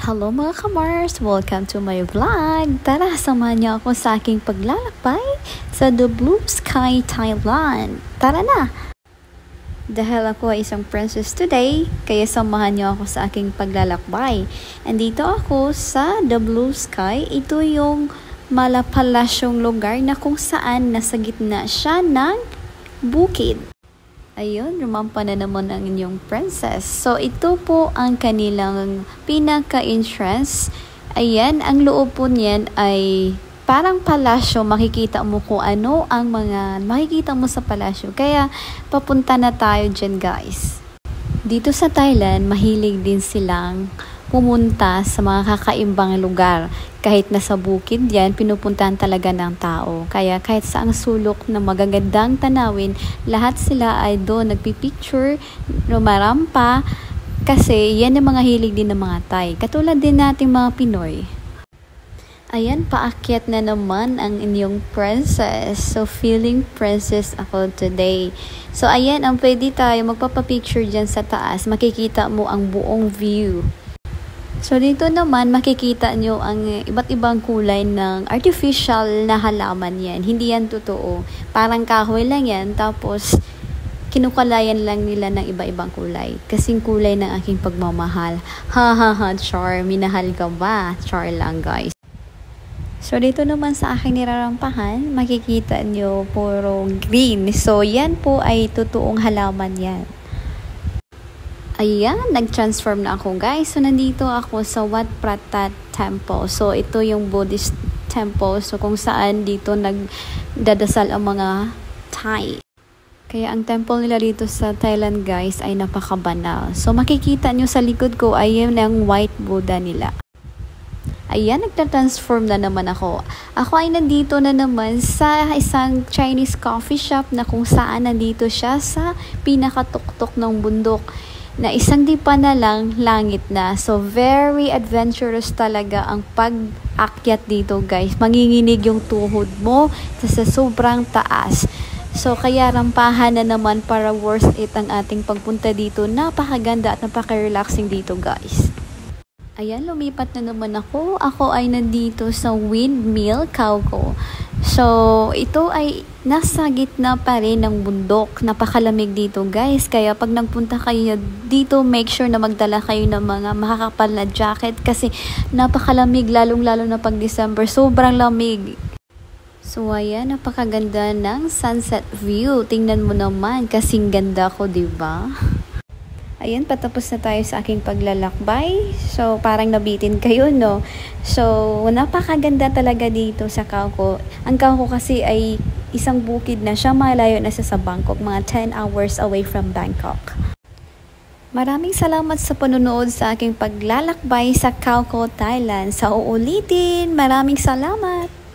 Hello mga kamars! Welcome to my vlog! Tara, samahan niyo ako sa aking paglalakbay sa The Blue Sky, Thailand. Tara na! Dahil ako ay isang princess today, kaya samahan niyo ako sa aking paglalakbay. Andito ako sa The Blue Sky. Ito yung malapalasyong lugar na kung saan nasa gitna siya ng bukid. Ayun, rumampa na naman ang inyong princess. So, ito po ang kanilang pinaka-entrance. Ayan, ang loob po niyan ay parang palasyo. Makikita mo kung ano ang mga makikita mo sa palasyo. Kaya, papunta na tayo dyan, guys. Dito sa Thailand, mahilig din silang pumunta sa mga kakaimbang lugar. Kahit nasa bukid yan, pinupuntahan talaga ng tao. Kaya kahit saang sulok na magagandang tanawin, lahat sila ay doon nagpipicture, rumarampa, kasi yan ang mga hilig din ng mga Thai. Katulad din nating mga Pinoy. Ayan, paakyat na naman ang inyong princess. So, feeling princess ako today. So, ayan, ang pwede tayo magpapapicture dyan sa taas. Makikita mo ang buong view. So, dito naman, makikita nyo ang iba't ibang kulay ng artificial na halaman yan. Hindi yan totoo. Parang kahoy lang yan. Tapos, kinukalayan lang nila ng iba-ibang kulay. Kasing kulay ng aking pagmamahal. Ha ha ha, Char. Minahal ka ba? Char lang, guys. So, dito naman sa aking nirarampahan, makikita nyo puro green. So, yan po ay totoong halaman yan. Ayan, nag-transform na ako, guys. So, nandito ako sa Wat Pratat Temple. So, ito yung Buddhist temple. So, kung saan dito nagdadasal ang mga Thai. Kaya ang temple nila dito sa Thailand, guys, ay napakabanal. So, makikita nyo sa likod ko ay yung white Buddha nila. Ayan, nagta-transform na naman ako. Ako ay nandito na naman sa isang Chinese coffee shop na kung saan nandito siya sa pinakatuktok ng bundok. Na isang dipa na lang, langit na. So, very adventurous talaga ang pag-akyat dito, guys. Manginginig yung tuhod mo sa sobrang taas. So, kaya rampahan na naman para worth it ang ating pagpunta dito. Napakaganda at napaka-relaxing dito, guys. Ayan, lumipat na naman ako. Ako ay nandito sa Windmill, Kauko. So, ito ay nasa gitna pa rin ng bundok. Napakalamig dito, guys. Kaya pag nagpunta kayo dito, make sure na magdala kayo ng mga makakapal na jacket kasi napakalamig, lalong-lalo na pag December. Sobrang lamig. So, ayan, napakaganda ng sunset view. Tingnan mo naman, kasing ganda ko, diba? Ayan, patapos na tayo sa aking paglalakbay. So, parang nabitin kayo, no? So, napakaganda talaga dito sa Kauko. Ang Kauko kasi ay isang bukid na siya, malayo na sa Bangkok. Mga 10 hours away from Bangkok. Maraming salamat sa panonood sa aking paglalakbay sa Kauko, Thailand. Sa uulitin, maraming salamat!